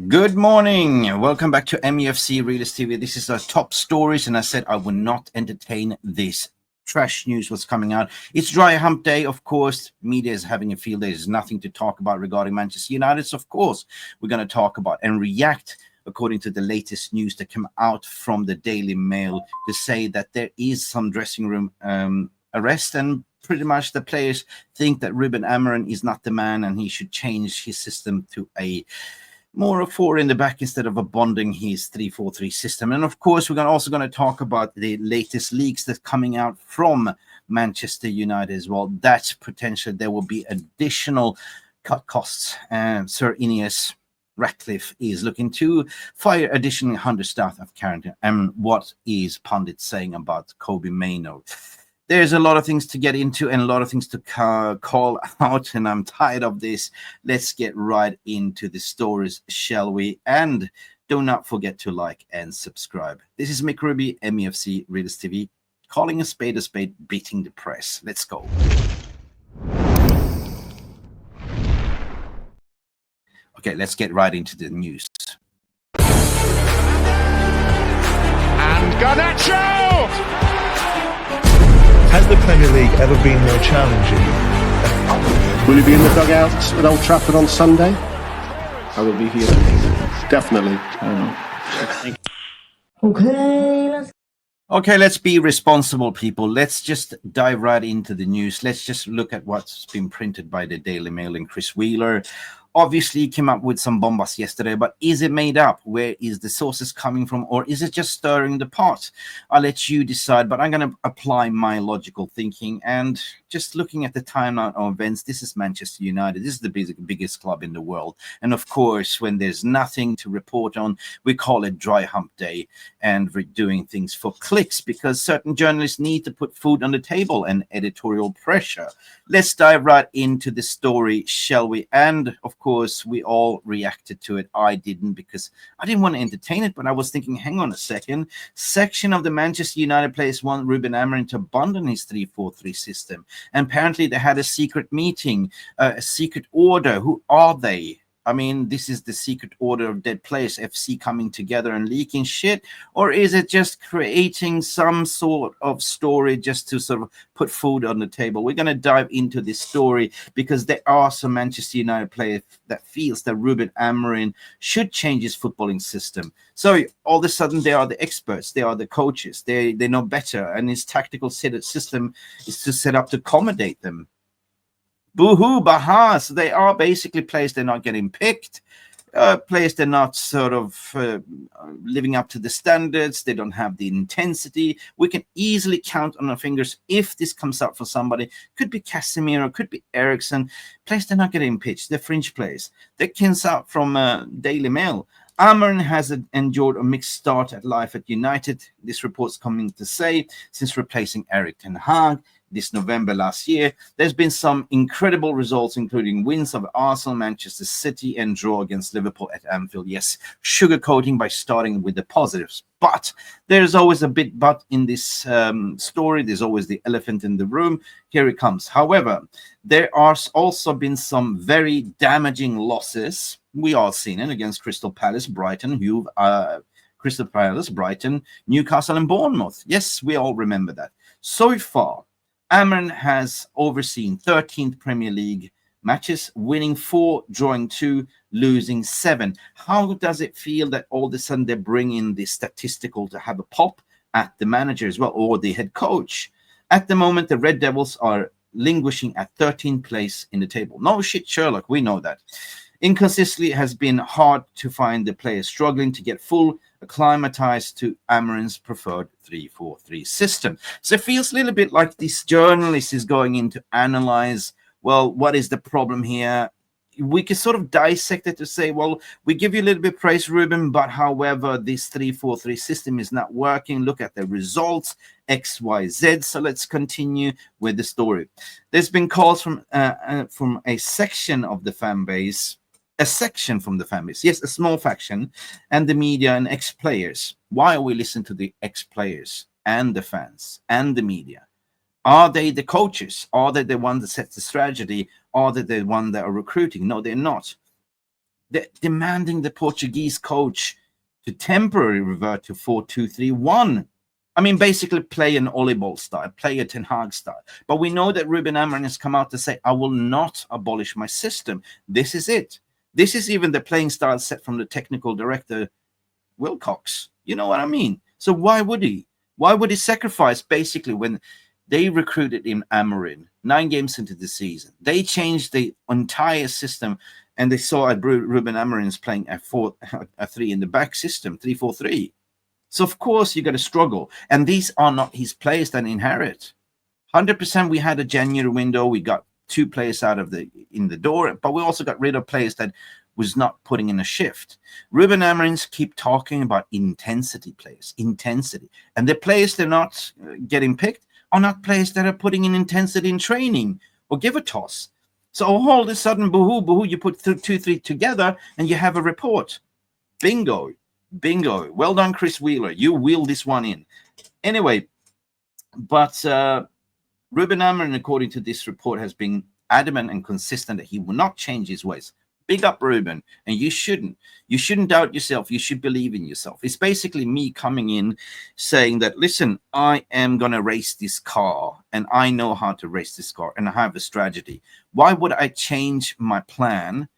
Good morning. Welcome back to Mufc RealistTV. This is our top stories, and I said I would not entertain this trash news what's coming out. It's dry hump day, of course. Media is having a field day. There's nothing to talk about regarding Manchester United. So, of course, we're going to talk about and react according to the latest news that came out from the Daily Mail to say that there is some dressing room arrest, and pretty much the players think that Ruben Amorim is not the man and he should change his system to a more of four in the back instead of abandoning his 3-4-3 system. And of course, we're also going to talk about the latest leaks that's coming out from Manchester United as well. That's potential. There will be additional cut costs. Sir Ineos Ratcliffe is looking to fire additional 100 staff of quarantine. And what is Pundits saying about Kobbie Mainoo? There's a lot of things to get into and a lot of things to call out, and I'm tired of this. Let's get right into the stories, shall we? And do not forget to like and subscribe. This is Mick Ruby, Mufc RealistTV, calling a spade, beating the press. Let's go. Okay, let's get right into the news. And Garnacho! Has the Premier League ever been more challenging? Will you be in the dugouts at Old Trafford on Sunday? I will be here. Definitely. Okay, let's be responsible, people. Let's just dive right into the news. Let's just look at what's been printed by the Daily Mail and Chris Wheeler. Obviously, he came up with some bombast yesterday, but is it made up? Where is the sources coming from? Or is it just stirring the pot? I'll let you decide, but I'm going to apply my logical thinking. And just looking at the timeline of events, this is Manchester United. This is the biggest club in the world. And of course, when there's nothing to report on, we call it dry hump day. And we're doing things for clicks because certain journalists need to put food on the table and editorial pressure. Let's dive right into the story, shall we? And of course, we all reacted to it. I didn't because I didn't want to entertain it, but I was thinking, hang on a second. Section of the Manchester United players want Ruben Amorim to abandon his 3-4-3 system. And apparently they had a secret meeting, a secret order. Who are they? I mean, this is the secret order of dead players, FC coming together and leaking shit? Or is it just creating some sort of story just to sort of put food on the table? We're going to dive into this story because there are some Manchester United players that feels that Ruben Amorim should change his footballing system. So all of a sudden, they are the experts. They are the coaches. They know better. And his tactical system is to set up to accommodate them. Boo-hoo, baha. So they are basically players they're not getting picked, players they're not sort of living up to the standards. They don't have the intensity. We can easily count on our fingers if this comes up for somebody. Could be Casemiro, could be Ericsson. Players they're not getting pitched. They're fringe players. That comes out from Daily Mail. Amorim has endured a mixed start at life at United. This report's coming to say since replacing Erik ten Hag this November last year, there's been some incredible results, including wins of Arsenal, Manchester City, and draw against Liverpool at Anfield. Yes, sugarcoating by starting with the positives. But there's always a bit but in this story. There's always the elephant in the room. Here it comes. However, there are also been some very damaging losses. We all seen it against Crystal Palace, Brighton, Crystal Palace, Brighton, Newcastle, and Bournemouth. Yes, we all remember that. So far, Amorim has overseen 13th Premier League matches, winning 4, drawing 2, losing 7. How does it feel that all of a sudden they bring in the statistical to have a pop at the manager as well, or the head coach? At the moment, the Red Devils are languishing at 13th place in the table. No shit, Sherlock, we know that. Inconsistency has been hard to find the players struggling to get full acclimatized to Amorim's preferred 3-4-3 system. So it feels a little bit like this journalist is going in to analyze, well, what is the problem here? We can sort of dissect it to say, well, we give you a little bit praise, Ruben, but however, this 3-4-3 system is not working. Look at the results, X, Y, Z. So let's continue with the story. There's been calls from a section of the fan base, yes, a small faction, and the media and ex-players. Why are we listening to the ex-players and the fans and the media? Are they the coaches? Are they the one that sets the strategy? Are they the one that are recruiting? No, they're not. They're demanding the Portuguese coach to temporarily revert to 4-2-3-1. I mean, basically play an Ollie style, play a Ten Hag style. But we know that Ruben Amorim has come out to say, I will not abolish my system. This is it. This is even the playing style set from the technical director, Wilcox. You know what I mean? So why would he? Why would he sacrifice basically when they recruited him Amorim 9 games into the season? They changed the entire system, and they saw Ruben Amorim's playing a 3 in the back system, 3-4-3. So of course you're going to struggle, and these are not his players that inherit. 100%. We had a January window. We got 2 players out of in the door, but we also got rid of players that was not putting in a shift. Ruben Amorim's keep talking about intensity players, intensity, and the players they're not getting picked are not players that are putting in intensity in training or give a toss. So all of a sudden, boohoo, you put 2-3 together and you have a report. Bingo. Well done, Chris Wheeler. You wheeled this one in. Anyway, but Ruben Amorim, according to this report, has been adamant and consistent that he will not change his ways. Big up, Ruben. And you shouldn't. You shouldn't doubt yourself. You should believe in yourself. It's basically me coming in saying that, listen, I am going to race this car, and I know how to race this car, and I have a strategy. Why would I change my plan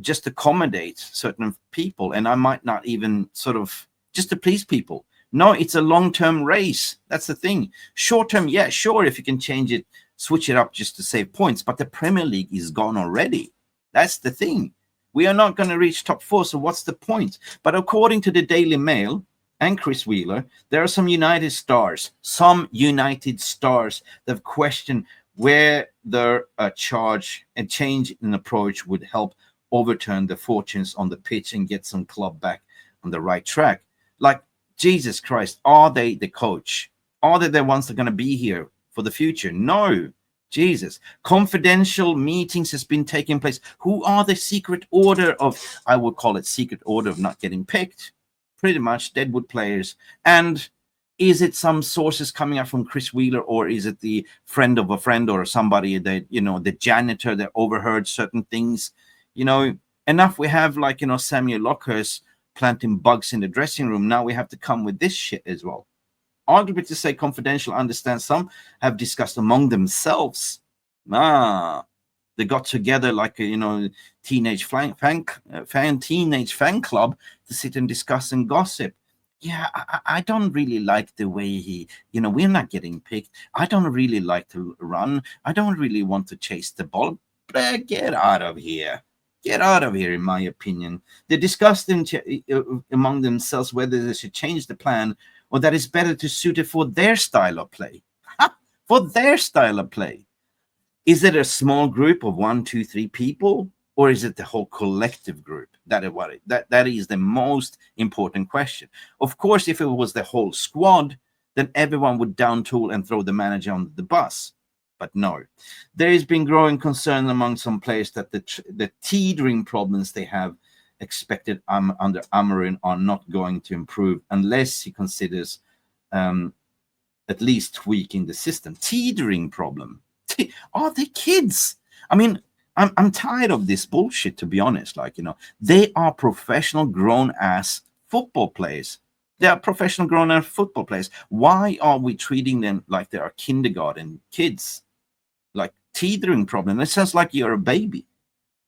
just accommodate certain people, and I might not even sort of just to please people? No, it's a long-term race. That's the thing. Short-term, yeah, sure, if you can change it, switch it up just to save points, but the Premier League is gone already. That's the thing. We are not going to reach top 4, so what's the point? But according to the Daily Mail and Chris Wheeler, there are some United stars that have questioned whether a change in approach would help overturn the fortunes on the pitch and get some club back on the right track. Like, Jesus Christ, are they the coach? Are they the ones that are going to be here for the future? No. Jesus. Confidential meetings has been taking place. Who are the secret order of, I would call it secret order of not getting picked? Pretty much Deadwood players. And is it some sources coming out from Chris Wheeler, or is it the friend of a friend or somebody that, the janitor that overheard certain things? Enough we have, Samuel Lockhurst planting bugs in the dressing room. Now we have to come with this shit as well. Arguably to say confidential, I understand some have discussed among themselves. They got together like a, teenage fan club to sit and discuss and gossip. Yeah, I don't really like the way we're not getting picked. I don't really like to run. I don't really want to chase the ball. But get out of here. Get out of here, in my opinion. They discussed among themselves whether they should change the plan or that it's better to suit it for their style of play. For their style of play. Is it a small group of 1, 2, 3 people, or is it the whole collective group? That is the most important question. Of course, if it was the whole squad, then everyone would down tool and throw the manager on the bus. But no, there has been growing concern among some players that the teetering problems they have expected under Amorim are not going to improve unless he considers at least tweaking the system. Teetering problem. Are they kids? I mean, I'm tired of this bullshit, to be honest. They are professional grown-ass football players. They are professional grown-ass football players. Why are we treating them like they are kindergarten kids? Like teetering problem. It sounds like you're a baby.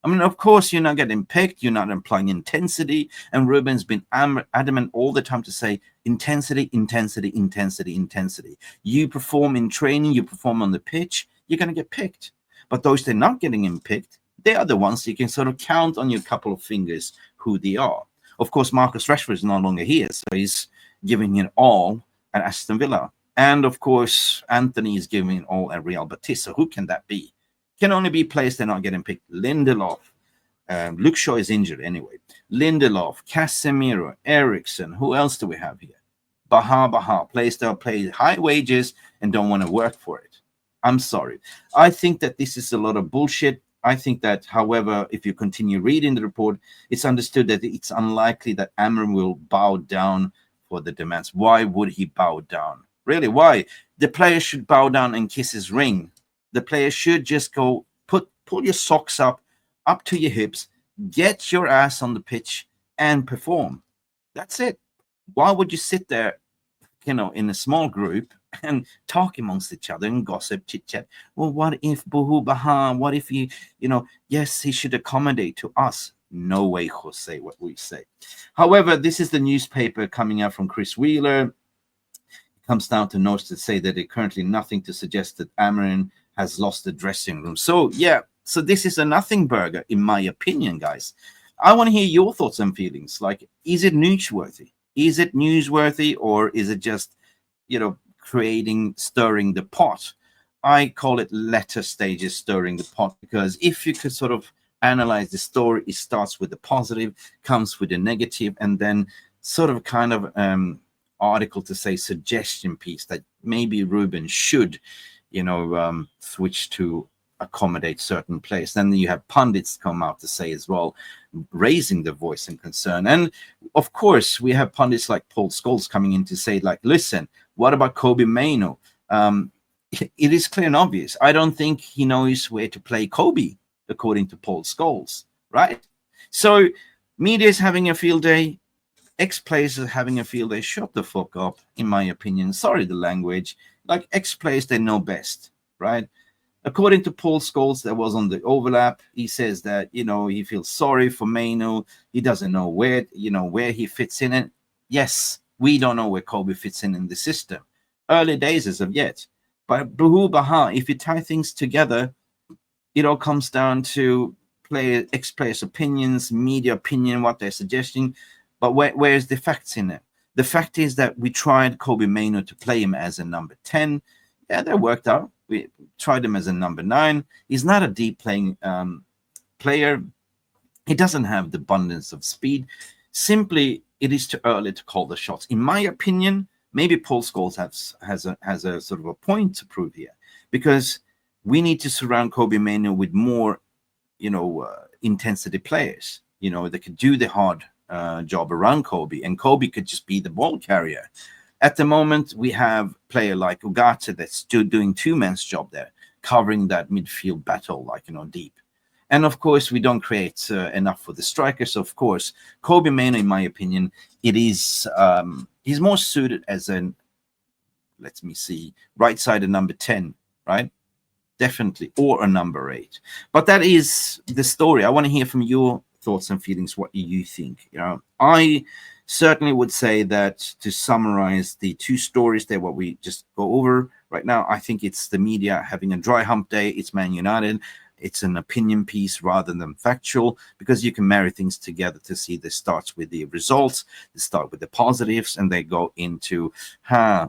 I mean, of course, you're not getting picked. You're not applying intensity. And Ruben's been adamant all the time to say intensity, intensity, intensity, intensity. You perform in training, you perform on the pitch, you're going to get picked. But those they're not getting picked, they are the ones you can sort of count on your couple of fingers who they are. Of course, Marcus Rashford is no longer here, so he's giving it all at Aston Villa. And, of course, Anthony is giving it all at Real Betis. So who can that be? Can only be players they're not getting picked. Lindelof. Luke Shaw is injured anyway. Lindelof, Casemiro, Eriksson. Who else do we have here? Baha. Players that play high wages and don't want to work for it. I'm sorry. I think that this is a lot of bullshit. I think that, however, if you continue reading the report, it's understood that it's unlikely that Amorim will bow down for the demands. Why would he bow down? Really, why? The player should bow down and kiss his ring. The player should just go pull your socks up to your hips, Get your ass on the pitch and perform. That's it. Why would you sit there, in a small group and talk amongst each other and gossip, chit chat? Well, what if Buhu Baha? What if yes, he should accommodate to us. No way, Jose, what we say. However, this is the newspaper coming out from Chris Wheeler. It comes down to notes that say that there's currently nothing to suggest that Amorim has lost the dressing room. So, yeah, so this is a nothing burger, in my opinion, guys. I want to hear your thoughts and feelings. Like, is it newsworthy? Is it newsworthy, or is it just, stirring the pot? I call it latter stages stirring the pot, because if you could sort of analyze the story, it starts with the positive, comes with the negative, and then sort of kind of article to say suggestion piece that maybe Ruben should, switch to accommodate certain players. Then you have pundits come out to say as well, raising the voice and concern. And of course, we have pundits like Paul Scholes coming in to say, like, listen, what about Kobbie Mainoo? It is clear and obvious. I don't think he knows where to play Kobbie, according to Paul Scholes, right? So media is having a field day. Ex-players are having a field day. Shut the fuck up, in my opinion. Sorry, the language. Like, ex-players, they know best, right? According to Paul Scholes, that was on the overlap. He says that, he feels sorry for Mainoo. He doesn't know where he fits in. And yes, we don't know where Kobbie fits in the system. Early days as of yet. But Buhu Baha, if you tie things together, it all comes down to ex-players' opinions, media opinion, what they're suggesting. But where's the facts in it? The fact is that we tried Kobbie Mainoo to play him as a number 10. Yeah, that worked out. We tried him as a number 9. He's not a deep playing player. He doesn't have the abundance of speed. Simply, it is too early to call the shots. In my opinion, maybe Paul Scholes has a sort of a point to prove here, because we need to surround Kobbie Mainoo with more, intensity players, that could do the hard job around Kobbie, and Kobbie could just be the ball carrier. At the moment, we have a player like Ugarte that's still doing two-man's job there, covering that midfield battle, deep. And of course, we don't create enough for the strikers. So of course, Kobbie Mainoo, in my opinion, he's more suited as right-sided number 10, right? Definitely, or a number 8. But that is the story. I want to hear from your thoughts and feelings. What do you think? I certainly would say that, to summarize the two stories there, what we just go over right now, I think it's the media having a dry hump day. It's Man United. It's an opinion piece rather than factual, because you can marry things together to see this starts with the results, they start with the positives, and they go into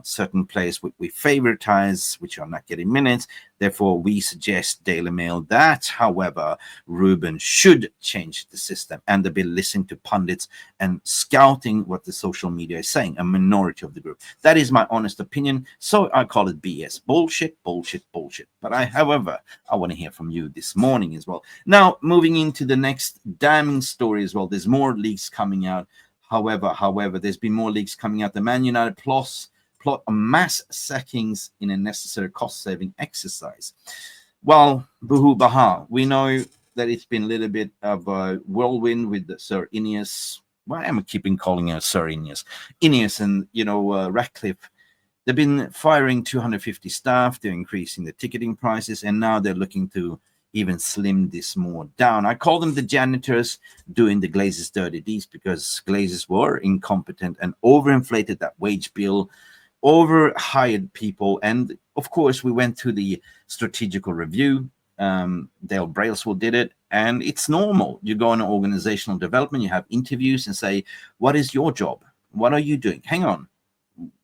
certain players we favoritize, which are not getting minutes. Therefore, we suggest, Daily Mail, that, however, Ruben should change the system, and they'll be listening to pundits and scouting what the social media is saying, a minority of the group. That is my honest opinion, so I call it BS. Bullshit, bullshit, bullshit. But however, I want to hear from you this morning as well. Now, moving into the next damning story as well, there's more leaks coming out. However, there's been more leaks coming out. The Man United plot a mass sackings in a necessary cost-saving exercise. Well, Buhu Baha, we know that it's been a little bit of a whirlwind with Sir Ineos. Why am I keeping calling her Sir Ineos? Ineos and, Ratcliffe. They've been firing 250 staff. They're increasing the ticketing prices, and now they're looking to even slim this more down. I call them the janitors doing the Glazers' dirty deeds, because Glazers were incompetent and overinflated that wage bill, overhired people. And of course, we went through the strategical review. Dale Brailsford did it, and it's normal. You go on organizational development, you have interviews and say, what is your job? What are you doing? Hang on,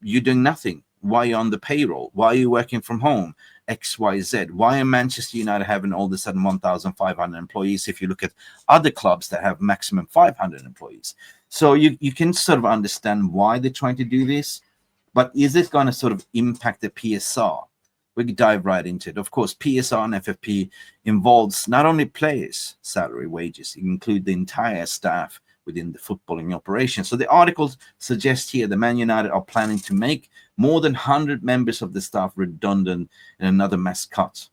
you're doing nothing. Why are you on the payroll? Why are you working from home? XYZ. Why are Manchester United having all of a sudden 1,500 employees if you look at other clubs that have maximum 500 employees? So you can sort of understand why they're trying to do this. But is it going to sort of impact the PSR? We can dive right into it. Of course, PSR and FFP involves not only players' salary, wages, it includes the entire staff within the footballing operation. So the articles suggest here the Man United are planning to make more than 100 members of the staff redundant in another mass cut.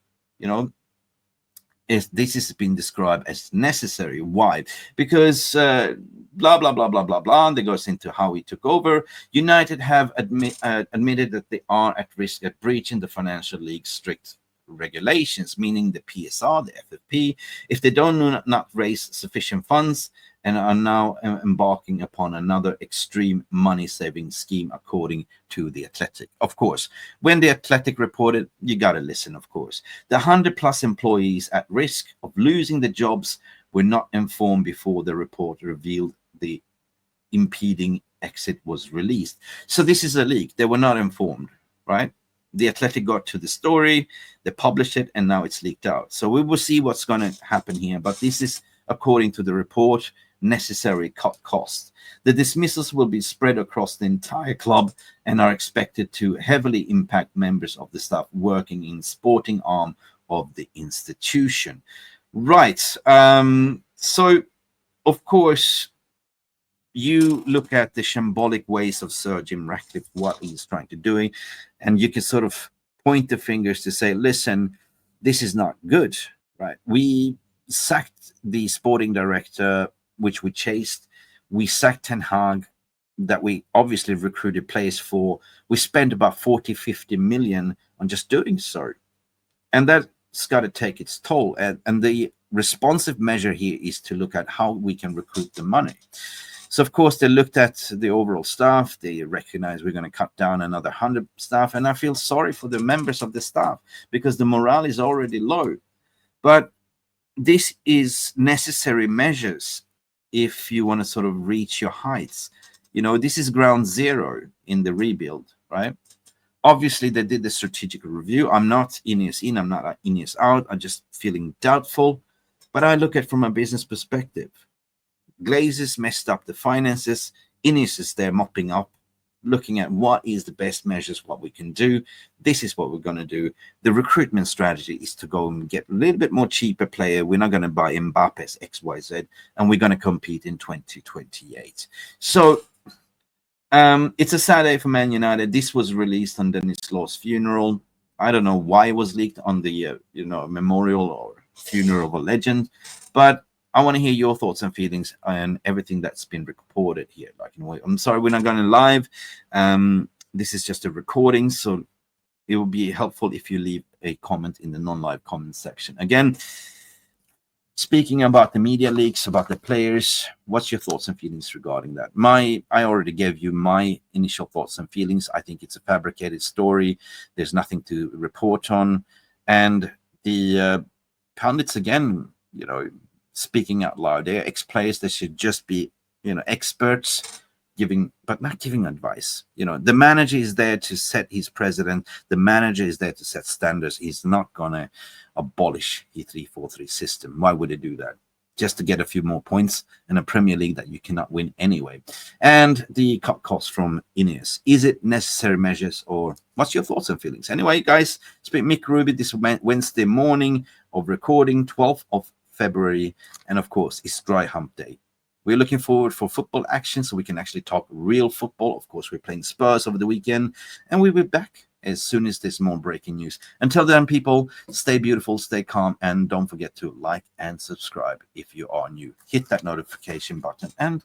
this has been described as necessary. Why? Because blah, blah, blah, blah, blah, blah. And it goes into how he took over. United have admitted that they are at risk at breaching the Financial League's strict regulations, meaning the PSR, the FFP, if they don't not raise sufficient funds and are now embarking upon another extreme money-saving scheme, according to The Athletic. Of course, when The Athletic reported, you got to listen, of course. The 100-plus employees at risk of losing their jobs were not informed before the report revealed the impeding exit was released. So this is a leak. They were not informed, right? The Athletic got to the story, they published it, and now it's leaked out. So we will see what's going to happen here. But this is, according to the report, necessary cut costs. The dismissals will be spread across the entire club and are expected to heavily impact members of the staff working in sporting arm of the institution. Right. So, of course, you look at the shambolic ways of Sir Jim Ratcliffe, what he's trying to do, and you can sort of point the fingers to say, listen, this is not good, right? We sacked the sporting director, which we chased. We sacked Ten Hag, that we obviously recruited players for. We spent about 40-50 million on just doing so. And that's got to take its toll. And the responsive measure here is to look at how we can recruit the money. So, of course, they looked at the overall staff. They recognize we're going to cut down another 100 staff. And I feel sorry for the members of the staff because the morale is already low. But this is necessary measures if you want to sort of reach your heights. You know, this is ground zero in the rebuild, right? Obviously, they did the strategic review. I'm not Ineos in, I'm not Ineos out. I'm just feeling doubtful. But I look at it from a business perspective. Glazers messed up the finances. Ineos is there mopping up, looking at what is the best measures, what we can do. This is what we're going to do. The recruitment strategy is to go and get a little bit more cheaper player. We're not going to buy Mbappe's XYZ, and we're going to compete in 2028. So it's a sad day for Man United. This was released on Dennis Law's funeral. I don't know why it was leaked on the memorial or funeral of a legend, but I want to hear your thoughts and feelings on everything that's been reported here. Like, I'm sorry, we're not going live. This is just a recording, so it will be helpful if you leave a comment in the non-live comment section. Again, speaking about the media leaks, about the players, what's your thoughts and feelings regarding that? I already gave you my initial thoughts and feelings. I think it's a fabricated story. There's nothing to report on. And the pundits, again, speaking out loud, they're ex-players. They should just be, experts but not giving advice. The manager is there to set his precedent. The manager is there to set standards. He's not going to abolish the 3-4-3 system. Why would he do that? Just to get a few more points in a Premier League that you cannot win anyway. And the cut costs from Ineos. Is it necessary measures, or what's your thoughts and feelings? Anyway, guys, it's been Mick Ruby this Wednesday morning of recording, 12th of February, and of course it's dry hump day. We're looking forward for football action so we can actually talk real football. Of course, we're playing Spurs over the weekend, and we'll be back as soon as there's more breaking news. Until then, people, stay beautiful, stay calm, and don't forget to like and subscribe if you are new. Hit that notification button and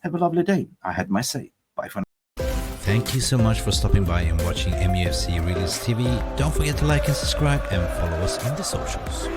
have a lovely day. I had my say. Bye for now. Thank you so much for stopping by and watching MUFC RealistTV. Don't forget to like and subscribe and follow us on the socials.